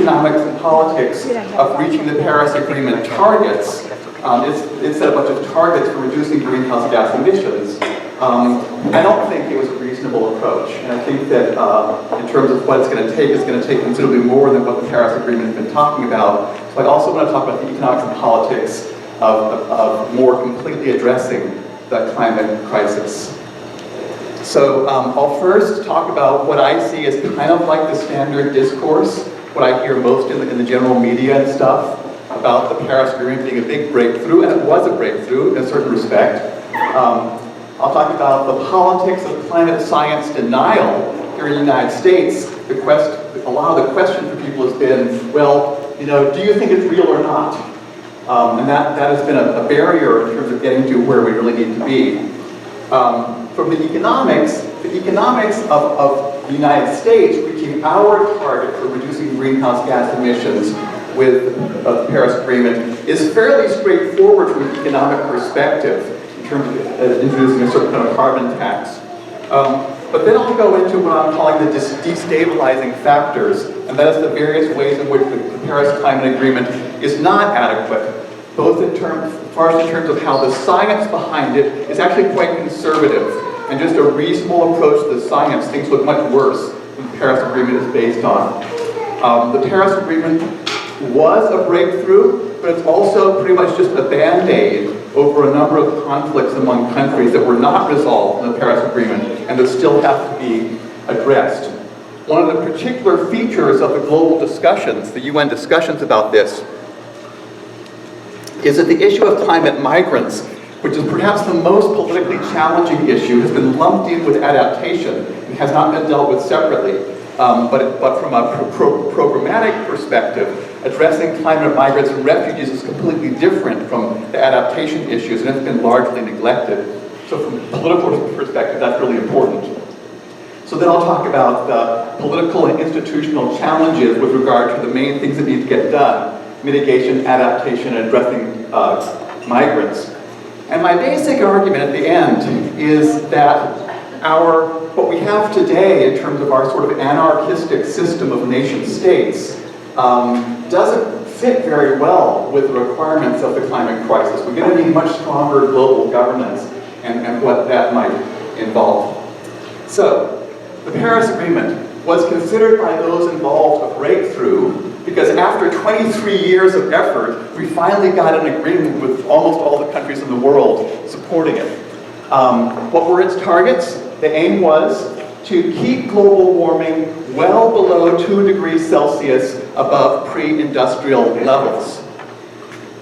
economics and politics of reaching the Paris Agreement targets. It set a bunch of targets for reducing greenhouse gas emissions. I don't think it was a reasonable approach, and I think that in terms of what it's going to take considerably more than what the Paris Agreement has been talking about. So I also want to talk about the economics and politics of more completely addressing the climate crisis. So I'll first talk about what I see as kind of like the standard discourse, what I hear most in the general media and stuff about the Paris Agreement being a big breakthrough, and it was a breakthrough in a certain respect. I'll talk about the politics of climate science denial here in the United States. A lot of the question for people has been, well, you know, do you think it's real or not? And that has been a barrier in terms of getting to where we really need to be. From the economics of the United States reaching our target for reducing greenhouse gas emissions with the Paris Agreement is fairly straightforward from an economic perspective in terms of introducing a certain kind of carbon tax. But then I'll go into what I'm calling the destabilizing factors, and that is the various ways in which the Paris Climate Agreement is not adequate, both in terms of how the science behind it is actually quite conservative, and just a reasonable approach to the science, things look much worse than the Paris Agreement is based on. The Paris Agreement was a breakthrough, but it's also pretty much just a band-aid over a number of conflicts among countries that were not resolved in the Paris Agreement and that still have to be addressed. One of the particular features of the global discussions, the UN discussions about this, is that the issue of climate migrants, which is perhaps the most politically challenging issue, has been lumped in with adaptation and has not been dealt with separately. But from a programmatic perspective, addressing climate migrants and refugees is completely different from the adaptation issues, and it's been largely neglected. So from a political perspective, that's really important. So then I'll talk about the political and institutional challenges with regard to the main things that need to get done: mitigation, adaptation, and addressing migrants. And my basic argument at the end is that what we have today in terms of our sort of anarchistic system of nation states doesn't fit very well with the requirements of the climate crisis. We're going to need much stronger global governance and what that might involve. So, the Paris Agreement was considered by those involved a breakthrough because after 23 years of effort, we finally got an agreement with almost all the countries in the world supporting it. What were its targets? The aim was to keep global warming well below 2 degrees Celsius above pre-industrial levels,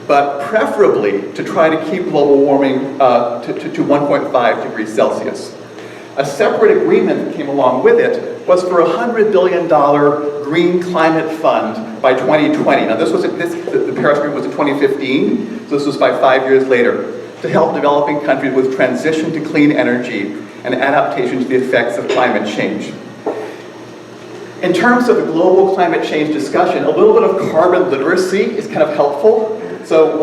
but preferably to try to keep global warming to 1.5 degrees Celsius. A separate agreement that came along with it was for a $100 billion green climate fund by 2020. Now the Paris Agreement was in 2015, so this was by 5 years later, to help developing countries with transition to clean energy and adaptation to the effects of climate change. In terms of the global climate change discussion, a little bit of carbon literacy is kind of helpful. So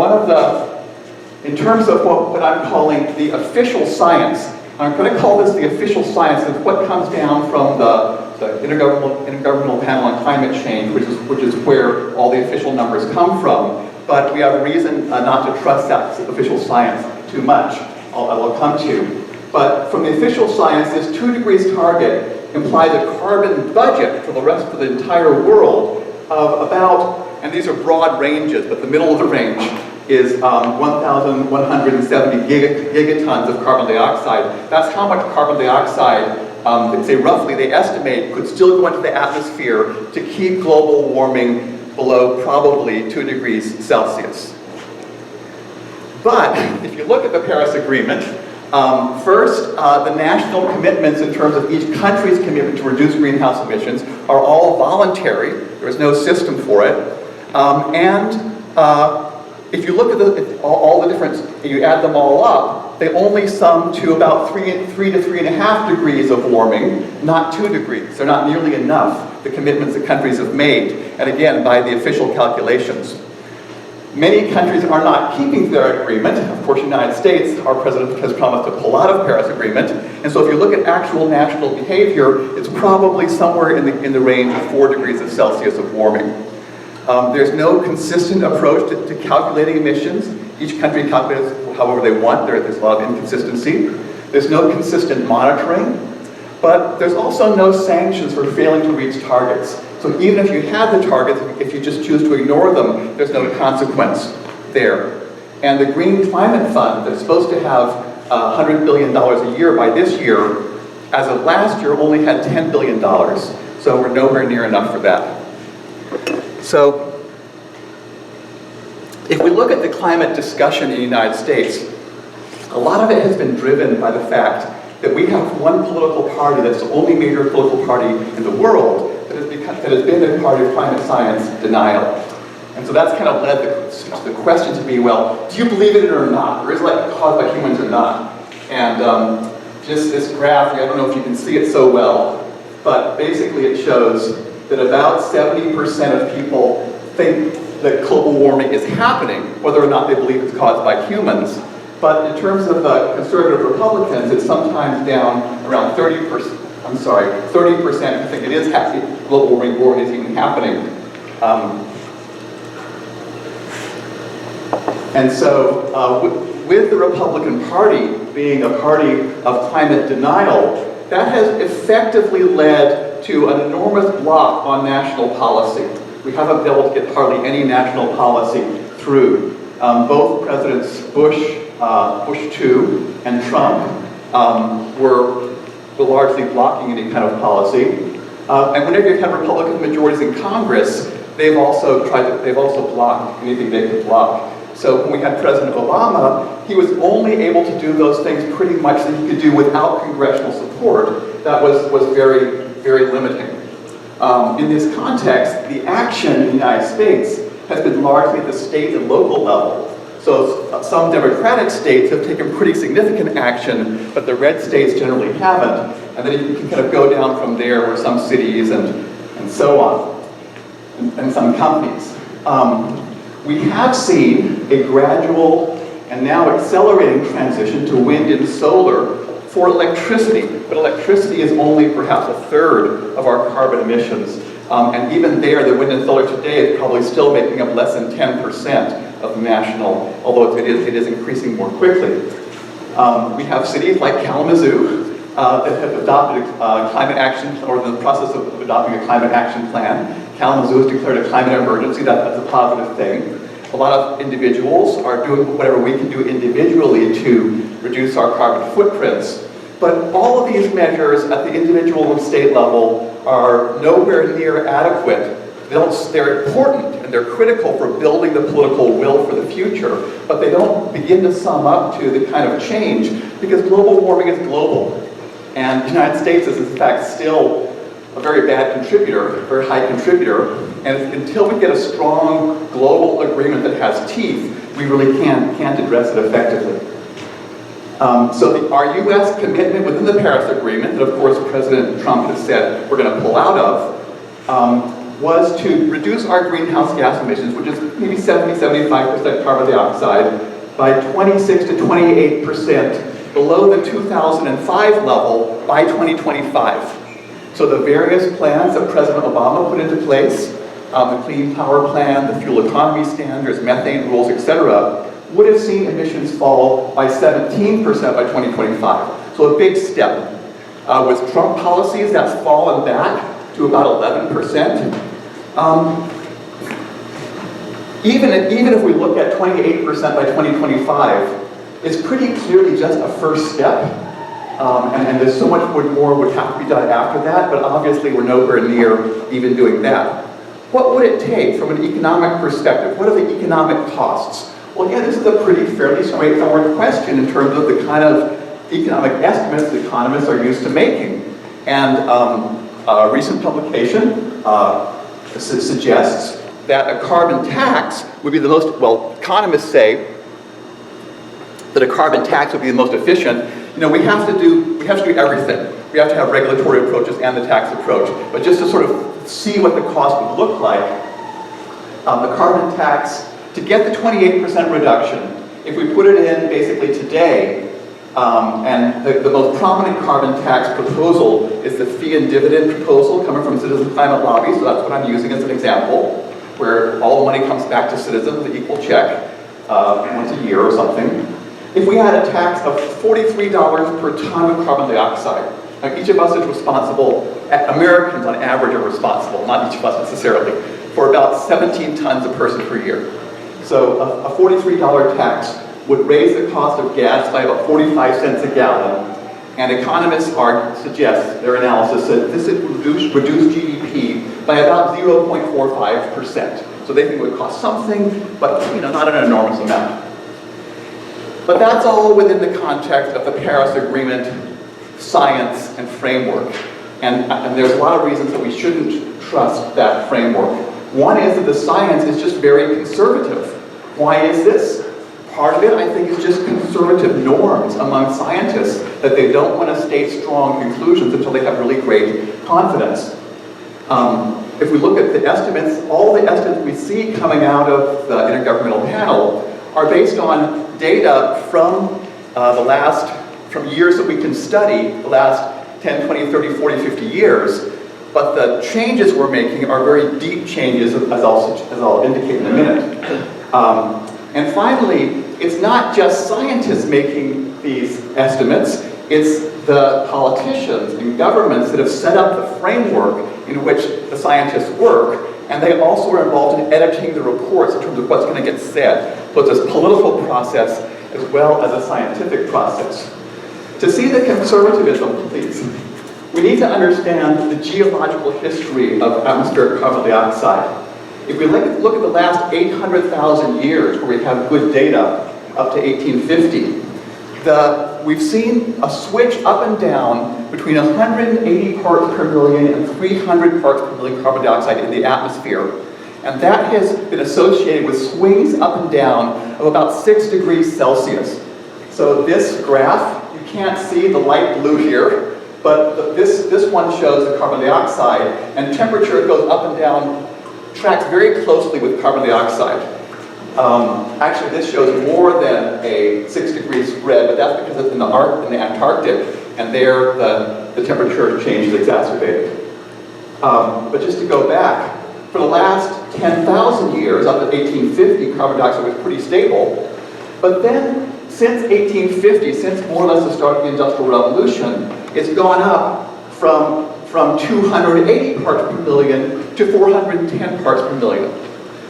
in terms of what I'm calling the official science, I'm going to call this the official science, of what comes down from the Intergovernmental Panel on Climate Change, which is where all the official numbers come from. But we have reason not to trust that official science too much. I'll come to. But from the official science, this 2 degrees target implies a carbon budget for the entire world of about, and these are broad ranges, but the middle of the range is 1,170 gigatons of carbon dioxide. That's how much carbon dioxide, they estimate, could still go into the atmosphere to keep global warming below probably 2 degrees Celsius. But if you look at the Paris Agreement, first, the national commitments in terms of each country's commitment to reduce greenhouse emissions are all voluntary. There is no system for it. If you look at all the different, you add them all up, they only sum to about 3 to 3.5 degrees of warming, not 2 degrees. They're not nearly enough, the commitments that countries have made, and again, by the official calculations. Many countries are not keeping their agreement. Of course, the United States, our president has promised to pull out of Paris Agreement. And so if you look at actual national behavior, it's probably somewhere in the range of 4 degrees of Celsius of warming. There's no consistent approach to calculating emissions. Each country calculates however they want. There's a lot of inconsistency. There's no consistent monitoring, but there's also no sanctions for failing to reach targets. So even if you have the targets, if you just choose to ignore them, there's no consequence there. And the Green Climate Fund that's supposed to have $100 billion a year by this year, as of last year, only had $10 billion. So we're nowhere near enough for that. So if we look at the climate discussion in the United States, a lot of it has been driven by the fact that we have one political party that's the only major political party in the world that has been the party of climate science denial. And so that's kind of led the question to be, well, do you believe in it or not? Or is it like caused by humans or not? And just this graph, I don't know if you can see it so well, but basically it shows that about 70% of people think that global warming is happening, whether or not they believe it's caused by humans. But in terms of conservative Republicans, it's sometimes down around 30%, who think it is happening, global warming is even happening. And so with the Republican Party being a party of climate denial, that has effectively led to an enormous block on national policy. We haven't been able to get hardly any national policy through. Both Presidents Bush II and Trump were largely blocking any kind of policy. And whenever you've had Republican majorities in Congress, they've also blocked anything they could block. So when we had President Obama, he was only able to do those things pretty much that he could do without congressional support. That was very, very limiting. In this context, the action in the United States has been largely at the state and local level. So some Democratic states have taken pretty significant action, but the red states generally haven't. And then you can kind of go down from there where some cities and so on, and some companies. We have seen a gradual and now accelerating transition to wind and solar for electricity, but electricity is only perhaps a third of our carbon emissions. And even there, the wind and solar today is probably still making up less than 10% of national, although it is increasing more quickly. We have cities like Kalamazoo that have adopted a climate action, or in the process of adopting a climate action plan. Kalamazoo has declared a climate emergency. That's a positive thing. A lot of individuals are doing whatever we can do individually to reduce our carbon footprints. But all of these measures at the individual and state level are nowhere near adequate. They're important and they're critical for building the political will for the future, but they don't begin to sum up to the kind of change, because global warming is global. And the United States is in fact still a very bad contributor, a very high contributor, and until we get a strong global agreement that has teeth, we really can't address it effectively. So our U.S. commitment within the Paris Agreement, that of course President Trump has said we're going to pull out of, was to reduce our greenhouse gas emissions, which is maybe 70-75% carbon dioxide, by 26 to 28% below the 2005 level by 2025. So the various plans that President Obama put into place, the Clean Power Plan, the fuel economy standards, methane rules, etc., would have seen emissions fall by 17% by 2025. So a big step. With Trump policies, that's fallen back to about 11%. Even if we look at 28% by 2025, it's pretty clearly just a first step. And there's so much more would have to be done after that, but obviously we're nowhere near even doing that. What would it take from an economic perspective? What are the economic costs? Well, yeah, this is a fairly straightforward question in terms of the kind of economic estimates that economists are used to making. And a recent publication suggests that a carbon tax would be the most, well, economists say that a carbon tax would be the most efficient. You know, we have to do everything. We have to have regulatory approaches and the tax approach. But just to sort of see what the cost would look like, the carbon tax, to get the 28% reduction, if we put it in basically today, and the most prominent carbon tax proposal is the fee and dividend proposal coming from Citizen Climate Lobby, so that's what I'm using as an example. where all the money comes back to citizens with an equal check once a year or something. If we had a tax of $43 per ton of carbon dioxide, now each of us is responsible, Americans on average are responsible, not each of us necessarily, for about 17 tons a person per year. So a $43 tax would raise the cost of gas by about 45 cents a gallon, and economists suggest, their analysis, that this would reduce GDP by about 0.45%. So they think it would cost something, but not an enormous amount. But that's all within the context of the Paris Agreement, science, and framework. And there's a lot of reasons that we shouldn't trust that framework. One is that the science is just very conservative. Why is this? Part of it, I think, is just conservative norms among scientists, that they don't want to state strong conclusions until they have really great confidence. If we look at the estimates, all the estimates we see coming out of the Intergovernmental Panel are based on data from from years that we can study, the last 10, 20, 30, 40, 50 years. But the changes we're making are very deep changes, as I'll indicate in a minute. And finally, it's not just scientists making these estimates, it's the politicians and governments that have set up the framework in which the scientists work, and they also are involved in editing the reports in terms of what's going to get said. So it's a political process as well as a scientific process. To see the conservatism, please, we need to understand the geological history of atmospheric carbon dioxide. If we look at the last 800,000 years, where we have good data up to 1850, we've seen a switch up and down between 180 parts per million and 300 parts per million carbon dioxide in the atmosphere. And that has been associated with swings up and down of about 6 degrees Celsius. So this graph, you can't see the light blue here, but this one shows the carbon dioxide, and temperature goes up and down, tracks very closely with carbon dioxide. Actually, this shows more than a 6 degree spread, but that's because it's in the Antarctic, and there the temperature change is exacerbated. But just to go back, for the last 10,000 years, up to 1850, carbon dioxide was pretty stable. But then, since 1850, since more or less the start of the Industrial Revolution, it's gone up from 280 parts per million to 410 parts per million.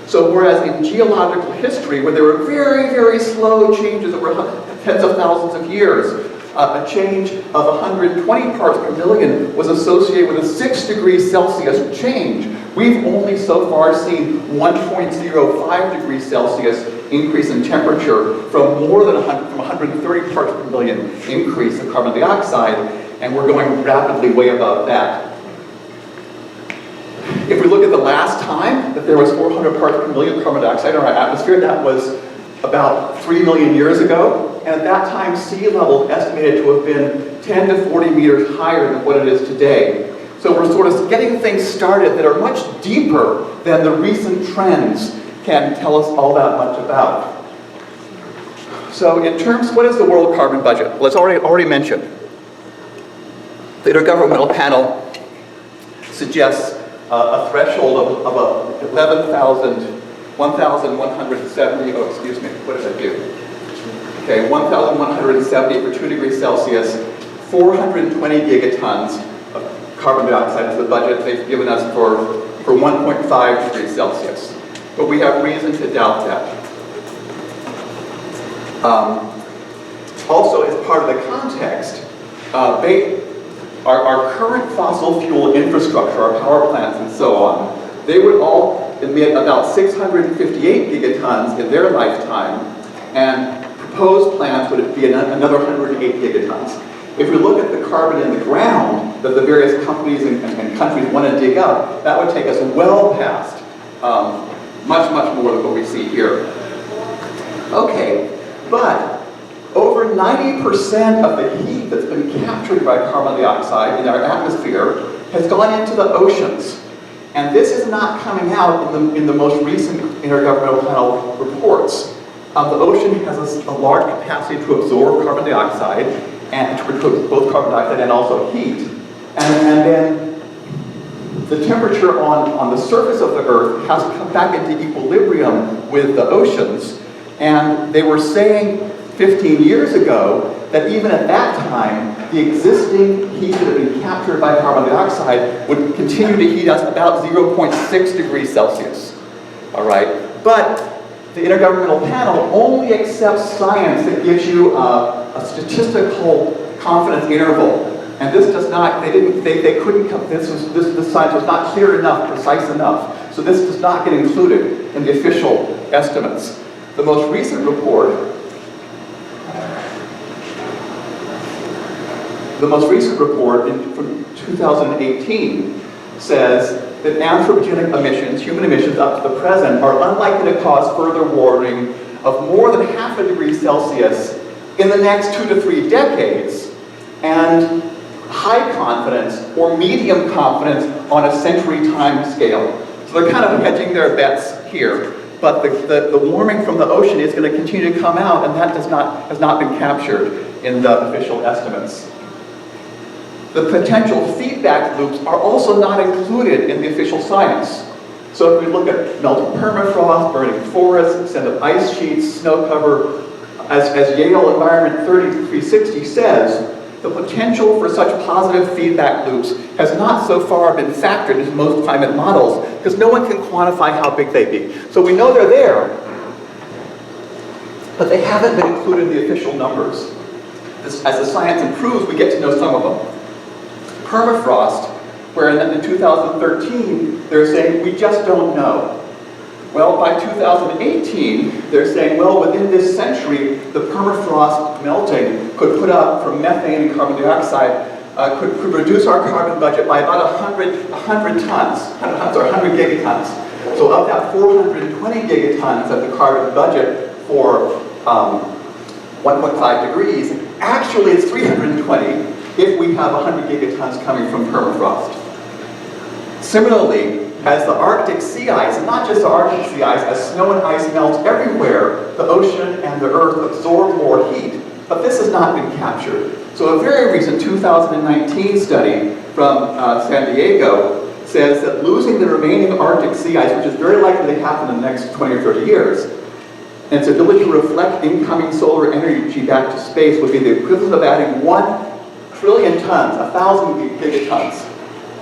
So whereas in geological history, where there were very, very slow changes over tens of thousands of years, a change of 120 parts per million was associated with a 6 degrees Celsius change. We've only so far seen 1.05 degrees Celsius increase in temperature from more than 130 parts per million increase of carbon dioxide, and we're going rapidly way above that. If we look at the last time that there was 400 parts per million carbon dioxide in our atmosphere, that was about 3 million years ago. And at that time, sea level estimated to have been 10 to 40 meters higher than what it is today. So we're sort of getting things started that are much deeper than the recent trends can tell us all that much about. So in terms, what is the world carbon budget? Well, it's already mentioned. The Intergovernmental Panel suggests a threshold of 1,170, oh, excuse me, what did I do? Okay, 1,170 for 2 degrees Celsius, 420 gigatons of carbon dioxide is the budget they've given us for 1.5 degrees Celsius. But we have reason to doubt that. Also, as part of the context, our current fossil fuel infrastructure, our power plants and so on, they would all emit about 658 gigatons in their lifetime, and proposed plants would be another 108 gigatons. If we look at the carbon in the ground that the various companies and countries want to dig up, that would take us well past much, much more than what we see here. Okay, but over 90% of the heat that's been captured by carbon dioxide in our atmosphere has gone into the oceans. And this is not coming out in the most recent Intergovernmental Panel reports. The ocean has a large capacity to absorb carbon dioxide, and to both carbon dioxide and also heat. And then the temperature on the surface of the Earth has come back into equilibrium with the oceans, and they were saying 15 years ago that even at that time, the existing heat that had been captured by carbon dioxide would continue to heat us about 0.6 degrees Celsius. All right, but the Intergovernmental Panel only accepts science that gives you a statistical confidence interval. And this does not, they couldn't come, this science was not clear enough, precise enough. So this does not get included in the official estimates. The most recent report, from 2018 says that anthropogenic emissions, human emissions up to the present, are unlikely to cause further warming of more than half a degree Celsius in the next 2 to 3 decades, and high confidence or medium confidence on a century time scale. So they're kind of hedging their bets here. But the warming from the ocean is going to continue to come out, and that has not been captured in the official estimates. The potential feedback loops are also not included in the official science. So if we look at melting permafrost, burning forests, extent of ice sheets, snow cover, as Yale Environment 3360 says, the potential for such positive feedback loops has not so far been factored into most climate models because no one can quantify how big they be. So we know they're there, but they haven't been included in the official numbers. As the science improves, we get to know some of them. Permafrost, where in 2013, they're saying, we just don't know. Well, by 2018, they're saying, well, within this century, the permafrost melting could put up, from methane and carbon dioxide, could reduce our carbon budget by about 100 gigatons. So of that 420 gigatons of the carbon budget for 1.5 degrees, actually it's 320 if we have 100 gigatons coming from permafrost. Similarly, as the Arctic sea ice, and not just the Arctic sea ice, as snow and ice melts everywhere, the ocean and the Earth absorb more heat, but this has not been captured. So a very recent 2019 study from San Diego says that losing the remaining Arctic sea ice, which is very likely to happen in the next 20 or 30 years, and its ability to reflect incoming solar energy back to space would be the equivalent of adding 1 trillion tons, 1,000 gigatons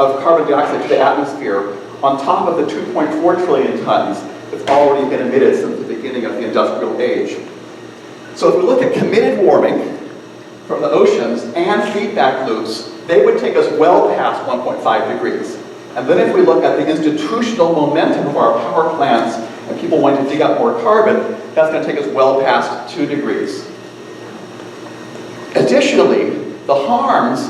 of carbon dioxide to the atmosphere on top of the 2.4 trillion tons that's already been emitted since the beginning of the industrial age. So if we look at committed warming from the oceans and feedback loops, they would take us well past 1.5 degrees. And then if we look at the institutional momentum of our power plants and people wanting to dig up more carbon, that's going to take us well past 2 degrees. Additionally, the harms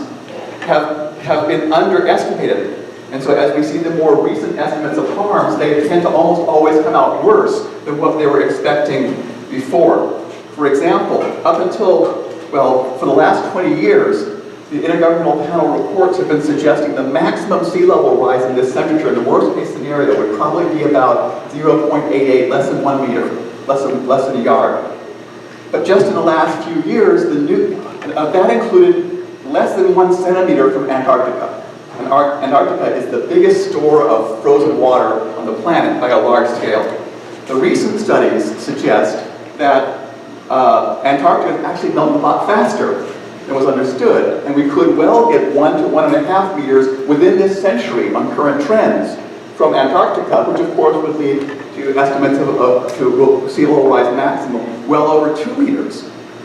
have been underestimated. And so as we see the more recent estimates of harms, they tend to almost always come out worse than what they were expecting before. For example, up until, well, for the last 20 years, the Intergovernmental Panel reports have been suggesting the maximum sea level rise in this temperature in the worst case scenario would probably be about 0.88, less than 1 meter, less than a yard. But just in the last few years, that included less than 1 centimeter from Antarctica. Antarctica is the biggest store of frozen water on the planet by a large scale. The recent studies suggest that Antarctica is actually melting a lot faster than was understood, and we could well get 1 to 1.5 meters within this century on current trends from Antarctica, which of course would lead to estimates to sea level rise maximum well over 2 meters.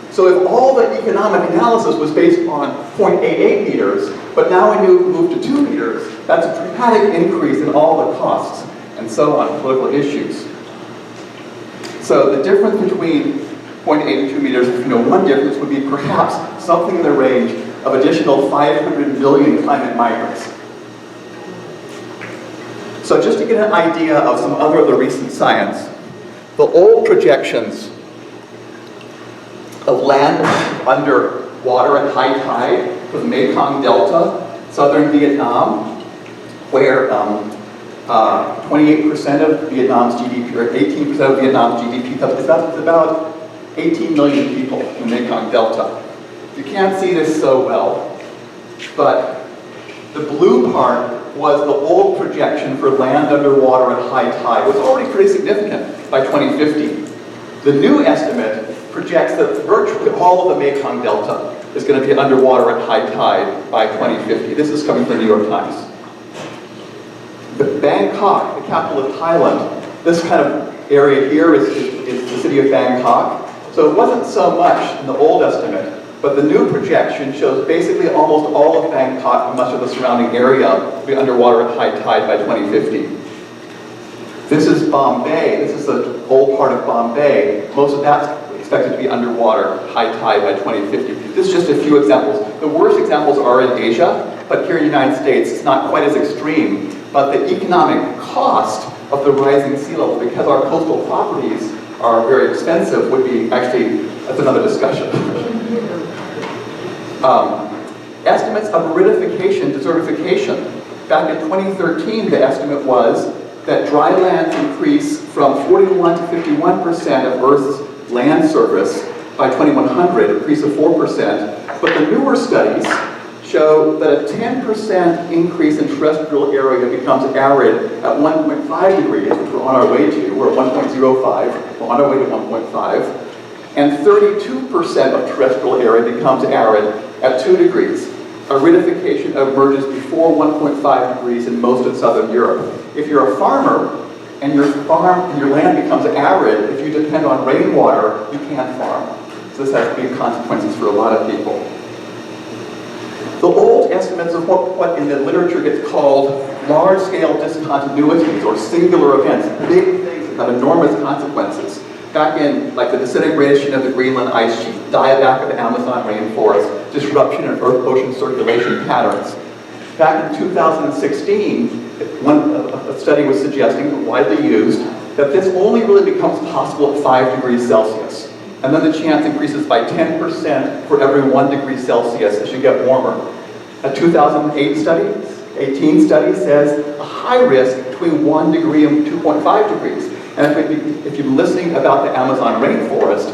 So if all the economic analysis was based on 0.88 meters, but now we move to 2 meters, that's a dramatic increase in all the costs and so on, political issues. So the difference between 0.8 and 2 meters, one difference would be perhaps something in the range of additional 500 million climate migrants. So just to get an idea of some other of the recent science, the old projections of land under water at high tide for the Mekong Delta, southern Vietnam, where 28% of Vietnam's GDP, or 18% of Vietnam's GDP, it's about 18 million people in the Mekong Delta. You can't see this so well, but the blue part was the old projection for land underwater at high tide. It was already pretty significant by 2050. The new estimate projects that virtually all of the Mekong Delta is going to be underwater at high tide by 2050. This is coming from the New York Times. But Bangkok, the capital of Thailand, this kind of area here is the city of Bangkok. So it wasn't so much in the old estimate, but the new projection shows basically almost all of Bangkok and much of the surrounding area will be underwater at high tide by 2050. This is Bombay. This is the old part of Bombay. Most of that's expected to be underwater, high tide by 2050. This is just a few examples. The worst examples are in Asia, but here in the United States, it's not quite as extreme. But the economic cost of the rising sea level, because our coastal properties are very expensive, would be actually, that's another discussion. Estimates of aridification, desertification. Back in 2013, the estimate was that dry lands increase from 41 to 51% of Earth's land surface by 2100, an increase of 4%. But the newer studies show that a 10% increase in terrestrial area becomes arid at 1.5 degrees, which we're on our way to. We're at 1.05, we're on our way to 1.5. And 32% of terrestrial area becomes arid at 2 degrees. Aridification emerges before 1.5 degrees in most of southern Europe. If you're a farmer and your land becomes arid, if you depend on rainwater, you can't farm. So this has big consequences for a lot of people. The old estimates of what in the literature gets called large-scale discontinuities or singular events, big things that have enormous consequences. Back in like the disintegration of the Greenland ice sheet, dieback of the Amazon rainforest, disruption in ocean circulation patterns. Back in 2016, a study was suggesting, widely used, that this only really becomes possible at 5 degrees Celsius. And then the chance increases by 10% for every 1 degree Celsius as you get warmer. A 2018 study says a high risk between 1 degree and 2.5 degrees. And if you're listening about the Amazon rainforest,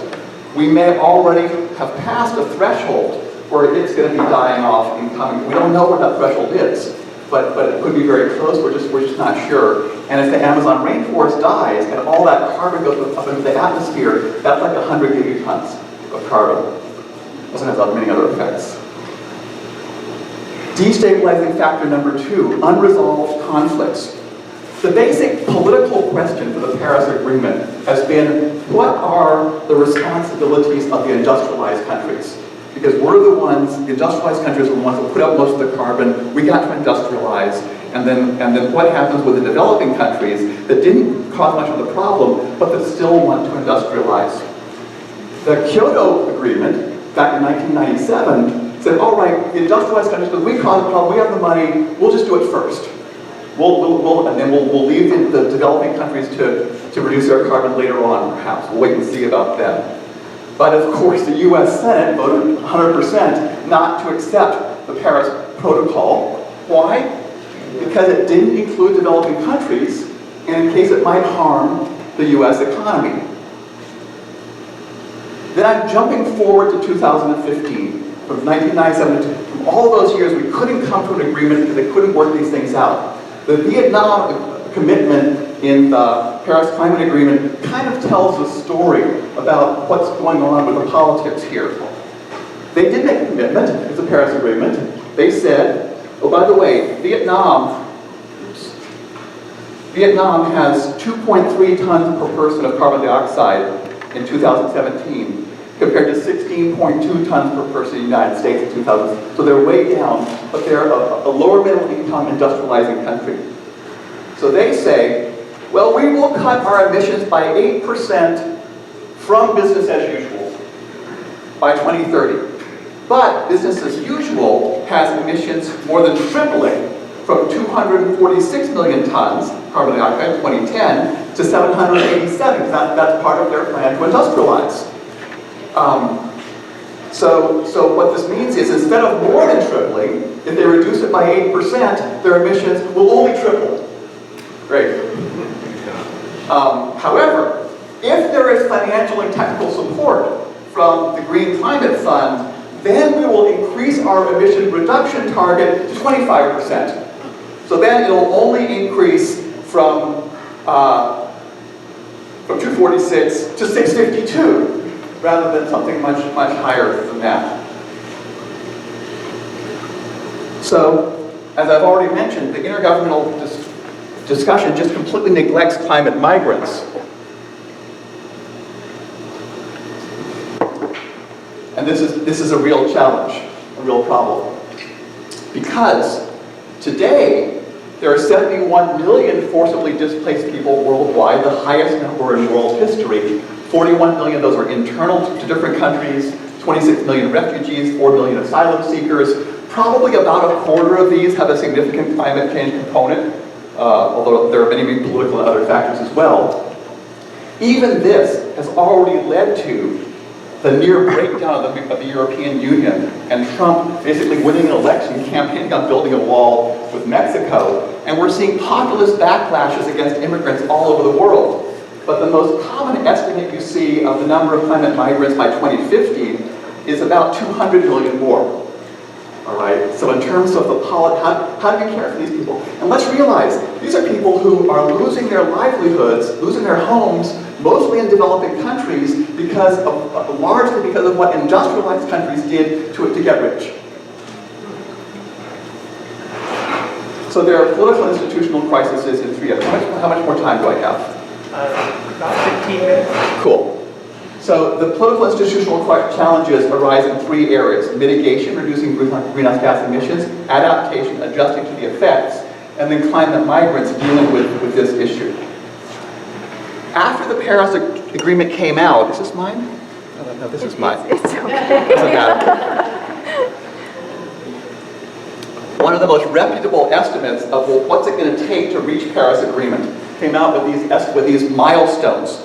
we may already have passed a threshold where it's going to be dying off and coming. We don't know where that threshold is, but it could be very close. We're just not sure. And if the Amazon rainforest dies and all that carbon goes up into the atmosphere, that's like 100 gigatons of carbon. It also has many other effects. Destabilizing factor number 2, unresolved conflicts. The basic political question for the Paris Agreement has been, what are the responsibilities of the industrialized countries? Because we're the ones, the industrialized countries are the ones that put out most of the carbon, we got to industrialize, and then what happens with the developing countries that didn't cause much of the problem, but that still want to industrialize? The Kyoto Agreement, back in 1997, said, all right, the industrialized countries, because we caused the problem, we have the money, we'll just do it first. And then we'll leave the developing countries to reduce their carbon later on, perhaps. We'll wait and see about them. But of course, the US Senate voted 100% not to accept the Paris Protocol. Why? Because it didn't include developing countries, and in case it might harm the US economy. Then I'm jumping forward to 2015. From 1997 to from all those years, we couldn't come to an agreement because they couldn't work these things out. The Vietnam commitment in the Paris Climate Agreement kind of tells a story about what's going on with the politics here. They did make a commitment, it's the Paris Agreement. They said, oh, by the way, Vietnam has 2.3 tons per person of carbon dioxide in 2017, compared to 16.2 tons per person in the United States in 2000. So they're way down, but they're a lower middle income industrializing country. So they say, well, we will cut our emissions by 8% from business as usual by 2030. But business as usual has emissions more than tripling from 246 million tons carbon dioxide in 2010 to 787. That's part of their plan to industrialize. So what this means is instead of more than tripling, if they reduce it by 8%, their emissions will only triple. Great. However, if there is financial and technical support from the Green Climate Fund, then we will increase our emission reduction target to 25%. So then it'll only increase from 246 to 652, rather than something much higher than that. So, as I've already mentioned, the intergovernmental discussion just completely neglects climate migrants. And this is a real challenge, a real problem. Because today, there are 71 million forcibly displaced people worldwide, the highest number in world history. 41 million of those are internal to different countries, 26 million refugees, 4 million asylum seekers. Probably about a quarter of these have a significant climate change component, although there are many political and other factors as well. Even this has already led to the near breakdown of the European Union, and Trump basically winning an election, campaigning on building a wall with Mexico, and we're seeing populist backlashes against immigrants all over the world. But the most common estimate you see of the number of climate migrants by 2050 is about 200 million more. All right, so in terms of the how do you care for these people? And let's realize, these are people who are losing their livelihoods, losing their homes, mostly in developing countries, largely because of what industrialized countries did to get rich. So there are political and institutional crises in 3 areas. How much more time do I have? About 15 minutes. Cool. So the political institutional challenges arise in 3 areas: mitigation, reducing greenhouse gas emissions; adaptation, adjusting to the effects; and then climate migrants dealing with this issue. After the Paris Agreement came out, is this mine? No, this is mine. It's okay. Doesn't matter. One of the most reputable estimates of what's it going to take to reach Paris Agreement came out with these milestones.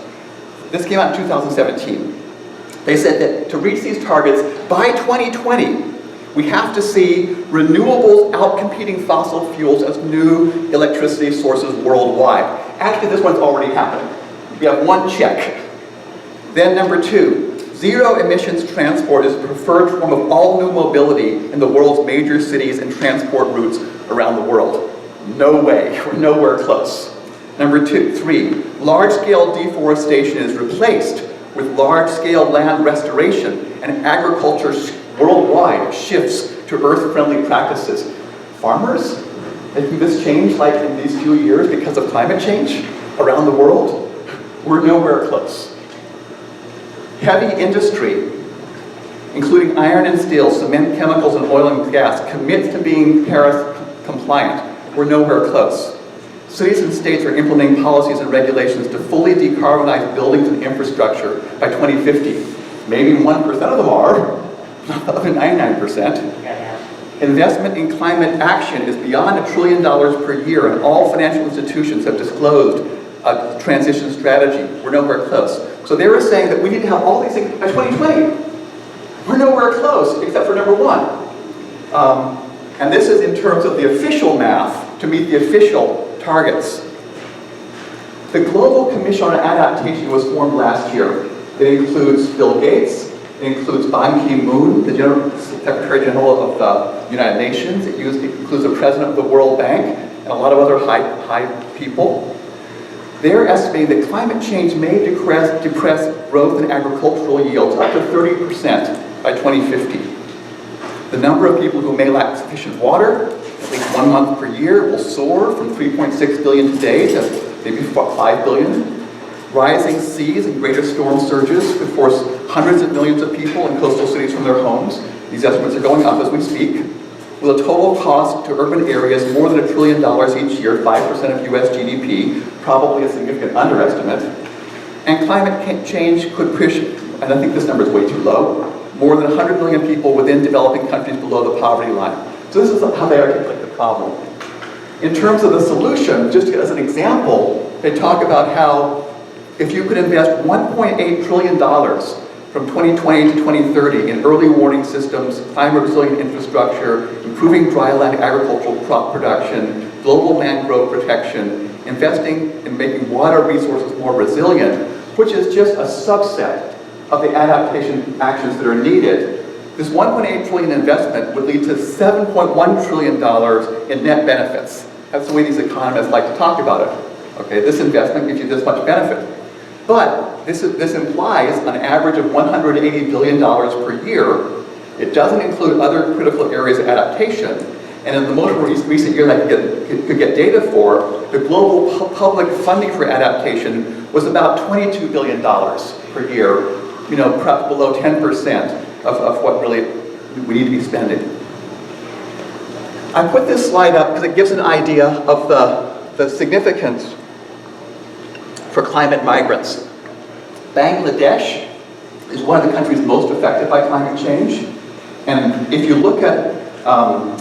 This came out in 2017. They said that to reach these targets by 2020, we have to see renewables outcompeting fossil fuels as new electricity sources worldwide. Actually, this one's already happening. We have 1 check. Then number 2, zero emissions transport is the preferred form of all new mobility in the world's major cities and transport routes around the world. No way, we're nowhere close. Number 3, large-scale deforestation is replaced with large-scale land restoration, and agriculture worldwide shifts to earth-friendly practices. Farmers making this change like in these few years because of climate change around the world? We're nowhere close. Heavy industry, including iron and steel, cement, chemicals, and oil and gas, commits to being Paris compliant. We're nowhere close. Cities and states are implementing policies and regulations to fully decarbonize buildings and infrastructure by 2050. Maybe 1% of them are, not the other 99%. Investment in climate action is beyond $1 trillion per year, and all financial institutions have disclosed a transition strategy. We're nowhere close. So they were saying that we need to have all these things by 2020. We're nowhere close, except for number 1. And this is in terms of the official math to meet the official targets. The Global Commission on Adaptation was formed last year. It includes Bill Gates, it includes Ban Ki-moon, the Secretary General of the United Nations, it includes the President of the World Bank, and a lot of other high people. They're estimating that climate change may depress growth in agricultural yields up to 30% by 2050. The number of people who may lack sufficient water, at least 1 month per year, will soar from 3.6 billion today to maybe 5 billion. Rising seas and greater storm surges could force hundreds of millions of people in coastal cities from their homes. These estimates are going up as we speak, with a total cost to urban areas more than $1 trillion each year, 5% of US GDP, probably a significant underestimate. And climate change could push, and I think this number is way too low, more than 100 million people within developing countries below the poverty line. So this is how they articulate the problem. In terms of the solution, just as an example, they talk about how if you could invest $1.8 trillion from 2020 to 2030 in early warning systems, climate resilient infrastructure, improving dryland agricultural crop production, global mangrove protection, investing in making water resources more resilient, which is just a subset of the adaptation actions that are needed, this $1.8 trillion investment would lead to $7.1 trillion in net benefits. That's the way these economists like to talk about it. Okay, this investment gives you this much benefit. But this implies an average of $180 billion per year. It doesn't include other critical areas of adaptation. And in the most recent year that I could get data for, the global public funding for adaptation was about $22 billion per year, perhaps below 10% of what really we need to be spending. I put this slide up because it gives an idea of the significance for climate migrants. Bangladesh is one of the countries most affected by climate change. And if you look at one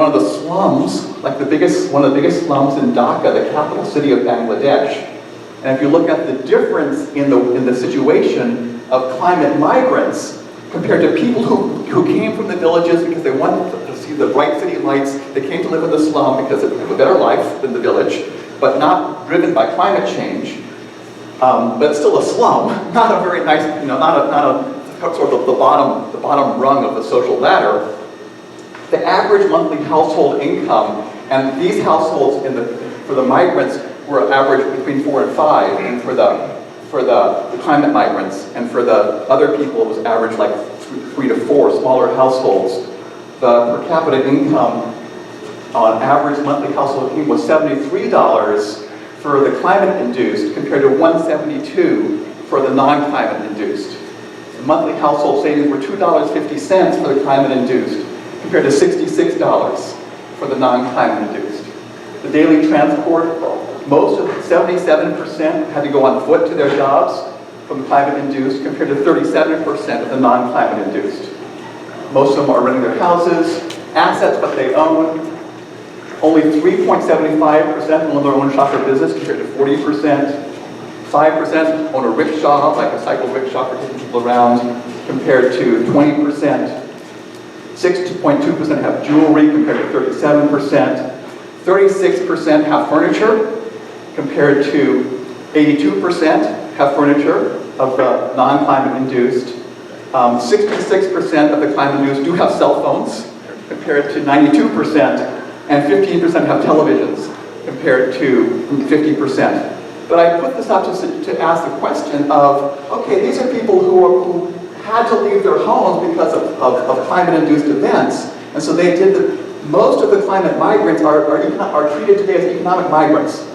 of the slums, like one of the biggest slums in Dhaka, the capital city of Bangladesh, and if you look at the difference in the situation of climate migrants compared to people who came from the villages because they wanted to see the bright city lights, they came to live in the slum because they have a better life than the village, but not driven by climate change, but still a slum, not a very nice, not a sort of the bottom rung of the social ladder. The average monthly household income, and these households for the migrants were average between 4 and 5, and for the climate migrants, and for the other people it was average like 3 to 4 smaller households. The per capita income on average monthly household income was $73 for the climate-induced compared to $172 for the non-climate-induced. The monthly household savings were $2.50 for the climate-induced compared to $66 for the non-climate-induced. The daily transport, most of 77% had to go on foot to their jobs from climate-induced compared to 37% of the non-climate-induced. Most of them are renting their houses, assets what they own. Only 3.75% own their own shop or business compared to 40%. 5% own a rickshaw, like a cycle rickshaw for taking people around, compared to 20%. 6.2% have jewelry compared to 37%. 36% have furniture compared to 82% have furniture of the non-climate induced. 66% of the climate induced do have cell phones compared to 92%. And 15% have televisions, compared to 50%. But I put this up to ask the question of, okay, these are people who had to leave their homes because of climate-induced events, and so they did most of the climate migrants are treated today as economic migrants,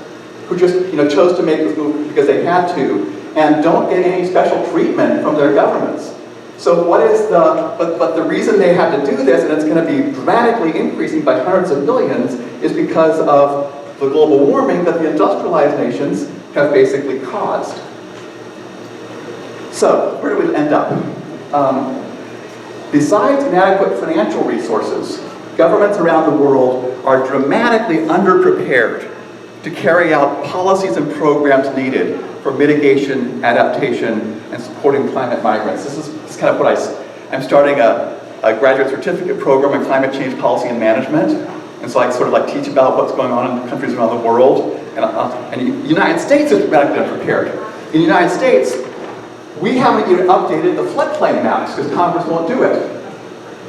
who just chose to make this move because they had to, and don't get any special treatment from their governments. So what is but the reason they had to do this, and it's going to be dramatically increasing by hundreds of millions, is because of the global warming that the industrialized nations have basically caused. So, where do we end up? Besides inadequate financial resources, governments around the world are dramatically underprepared to carry out policies and programs needed for mitigation, adaptation, and supporting climate migrants. This is kind of what I'm starting a graduate certificate program in climate change policy and management. And so I sort of teach about what's going on in countries around the world. And the United States is dramatically unprepared. In the United States, we haven't even updated the floodplain maps because Congress won't do it.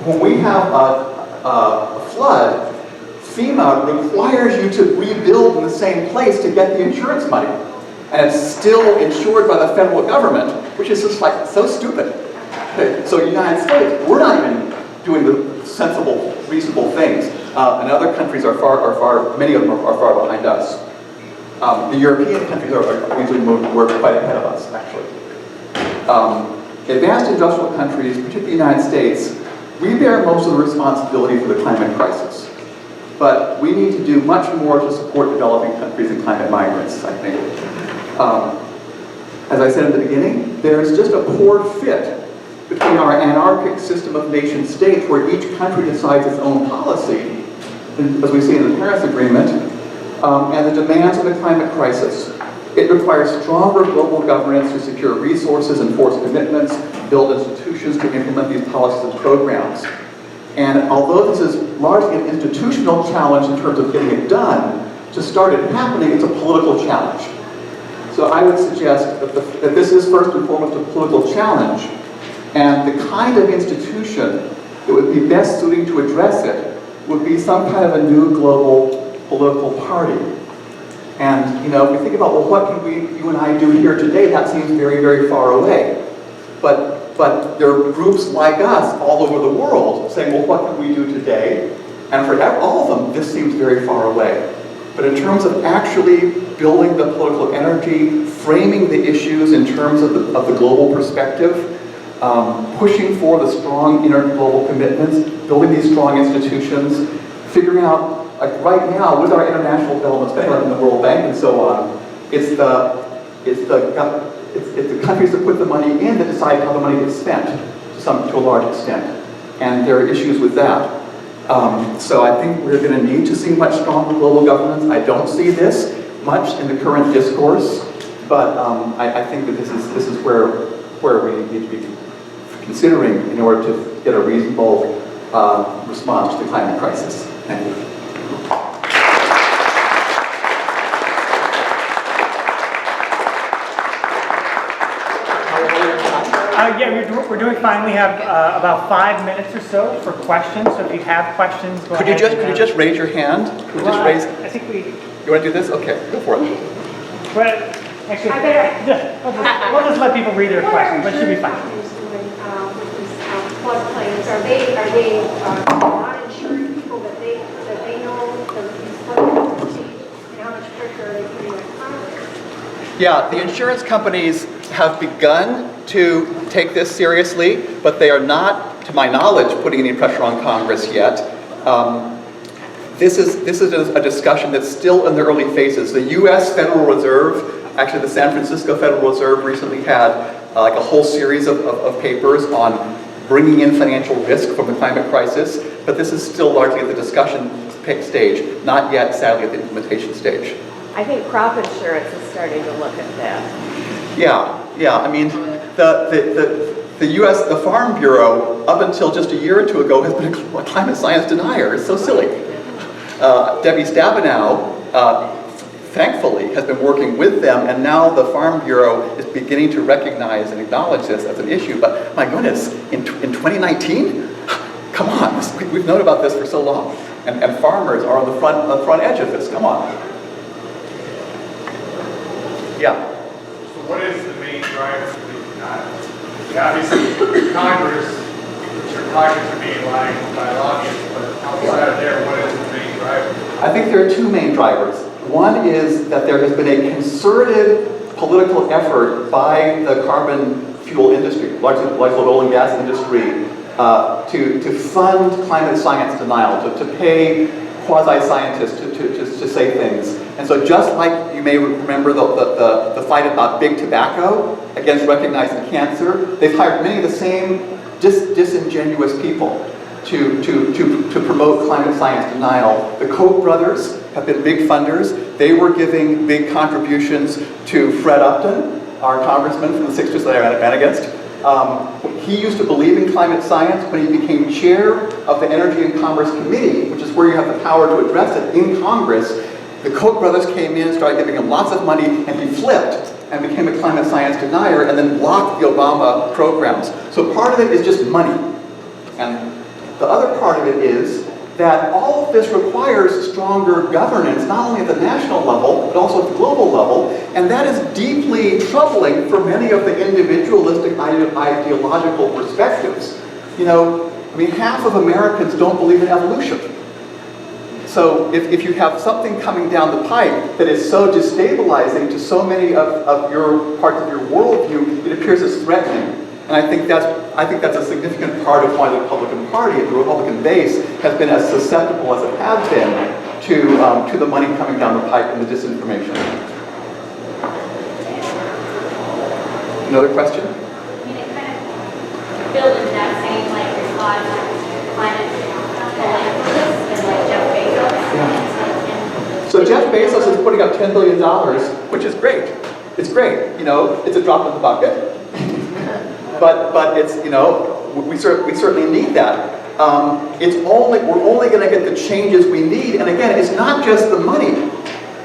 When we have a flood, FEMA requires you to rebuild in the same place to get the insurance money. And it's still insured by the federal government, which is just so stupid. Okay, so in the United States, we're not even doing the sensible, reasonable things. And other countries many of them are far behind us. The European countries are usually we're quite ahead of us, actually. Advanced industrial countries, particularly the United States, we bear most of the responsibility for the climate crisis. But we need to do much more to support developing countries and climate migrants, I think. As I said in the beginning, there's just a poor fit between our anarchic system of nation states where each country decides its own policy, as we see in the Paris Agreement, and the demands of the climate crisis. It requires stronger global governance to secure resources, enforce commitments, build institutions to implement these policies and programs. And although this is largely an institutional challenge in terms of getting it done, to start it happening, it's a political challenge. So I would suggest that this is first and foremost a political challenge, and the kind of institution that would be best suited to address it would be some kind of a new global political party. And, you know, if we think about, well, what can you and I do here today, that seems very, very far away. But there are groups like us all over the world saying, well, what can we do today? And for all of them, this seems very far away. But in terms of actually building the political energy, framing the issues in terms of the global perspective, pushing for the strong inter-global commitments, building these strong institutions, figuring out, like right now, with our international development spending, like in the World Bank and so on, it's the countries that put the money in that decide how the money gets spent to a large extent. And there are issues with that. So I think we're going to need to see much stronger global governance. I don't see this much in the current discourse, but I think that this is where we need to be considering in order to get a reasonable response to the climate crisis. Thank you. Yeah, we're doing fine. We have about 5 minutes or so for questions. So if you have questions, go ahead. Could you just raise your hand? Could you just raise? I think we. You want to do this? Okay, go for it. Well, actually, we'll just let people read their questions, but it should be fine. Floodplains, are they not insuring people that they know these floodplains and how much pressure are they putting on Congress? Yeah, the insurance companies have begun to take this seriously, but they are not, to my knowledge, putting any pressure on Congress yet. This is a discussion that's still in the early phases. The U.S. Federal Reserve, actually the San Francisco Federal Reserve recently had like a whole series of papers on bringing in financial risk from the climate crisis, but this is still largely at the discussion stage, not yet, sadly, at the implementation stage. I think crop insurance is starting to look at that. Yeah. I mean, the U.S. the Farm Bureau, up until just a year or two ago, has been a climate science denier. It's so silly. Debbie Stabenow, thankfully, has been working with them, and now the Farm Bureau is beginning to recognize and acknowledge this as an issue. But my goodness, in 2019, come on, we've known about this for so long, and farmers are on the front edge of this. Come on. Yeah. So what is the main driver for these denials? Obviously, Congress, which your pockets are being lined by lobbyists, but outside of there, what is the main driver? I think there are two main drivers. One is that there has been a concerted political effort by the carbon fuel industry, largely the oil and gas industry, to fund climate science denial, to pay quasi-scientists to say things. And so just like you may remember the fight about big tobacco against recognizing cancer, they've hired many of the same disingenuous people to promote climate science denial. The Koch brothers have been big funders. They were giving big contributions to Fred Upton, our congressman from the 60s that I ran against. He used to believe in climate science. When he became chair of the Energy and Commerce Committee, which is where you have the power to address it in Congress, the Koch brothers came in, started giving him lots of money, and he flipped and became a climate science denier and then blocked the Obama programs. So part of it is just money. And the other part of it is that all of this requires stronger governance, not only at the national level, but also at the global level, and that is deeply troubling for many of the individualistic ideological perspectives. You know, I mean, half of Americans don't believe in evolution. So if you have something coming down the pipe that is so destabilizing to so many of your parts of your worldview, it appears as threatening. And I think that's a significant part of why the Republican Party, the Republican base, has been as susceptible as it has been to the money coming down the pipe and the disinformation. Another question? I mean, it kind of built into that same response to climate philanthropists and Jeff Bezos. Yeah. So Jeff Bezos is putting up $10 billion, which is great. It's great. You know, it's a drop in the bucket. But it's, you know, we certainly need that. We're only going to get the changes we need. And again, it's not just the money.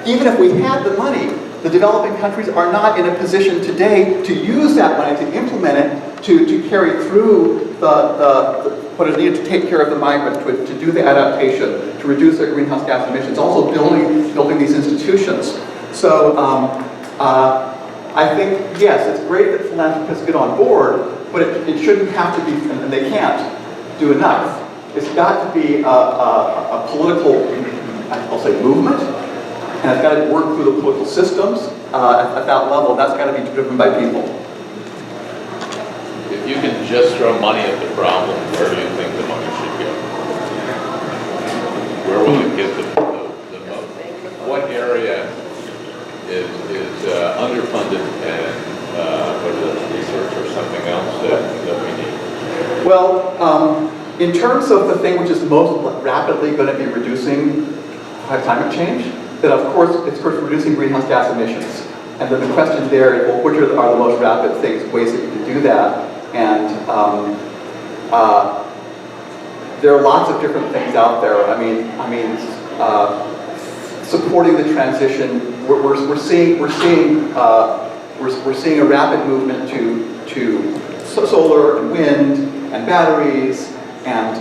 Even if we had the money, the developing countries are not in a position today to use that money to implement it to carry through what is needed to take care of the migrants, to do the adaptation, to reduce their greenhouse gas emissions, also building these institutions. So I think, yes, it's great that philanthropists get on board, but it shouldn't have to be, and they can't do enough. It's got to be a political, I'll say, movement, and it's got to work through the political systems at that level. That's got to be driven by people. If you can just throw money at the problem, where do you think the money should go? Where will it get the most? What area is underfunded and whether that's research or something else that we need? Well, in terms of the thing which is most rapidly going to be reducing climate change, then of course it's reducing greenhouse gas emissions. And then the question there is, well, which are the most rapid ways that you can do that? And there are lots of different things out there. I mean, supporting the transition. We're seeing a rapid movement to solar and wind and batteries, and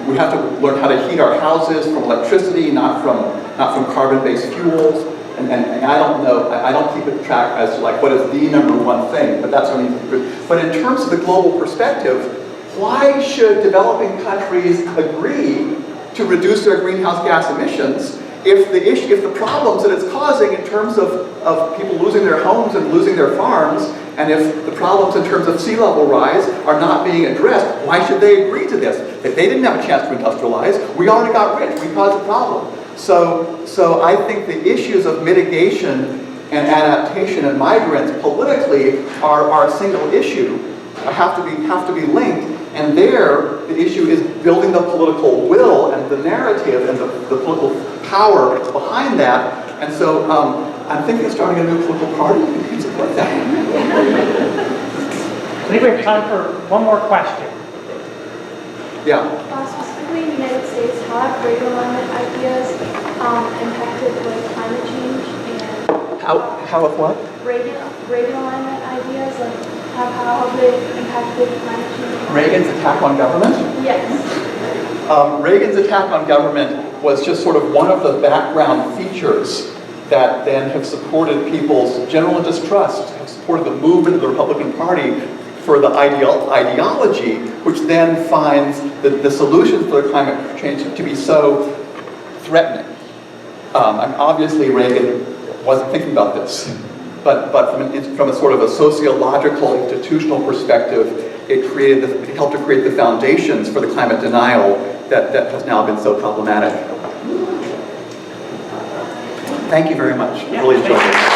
we have to learn how to heat our houses from electricity, not from carbon-based fuels. And I don't know, I don't keep it track as to what is the #1 thing, but that's only. But in terms of the global perspective, why should developing countries agree to reduce their greenhouse gas emissions if the problems that it's causing in terms of people losing their homes and losing their farms, and if the problems in terms of sea level rise are not being addressed, why should they agree to this? If they didn't have a chance to industrialize, we already got rich, we caused the problem. So I think the issues of mitigation and adaptation and migrants politically are a single issue, have to be linked, and there the issue is building the political will and the narrative and the political power behind that. And so I'm thinking of starting a new political party that can support that. I think we have time for one more question. Yeah. Specifically in the United States, how have rate alignment ideas impacted climate change? And how of what? Rate alignment ideas, how have they impacted climate change? Reagan's attack on government? Yes. Reagan's attack on government was just sort of one of the background features that then have supported people's general distrust, have supported the movement of the Republican Party for the ideology, which then finds the solution for climate change to be so threatening. And obviously Reagan wasn't thinking about this, but from a sort of a sociological, institutional perspective, it helped to create the foundations for the climate denial that has now been so problematic. Thank you very much. Really enjoyed it.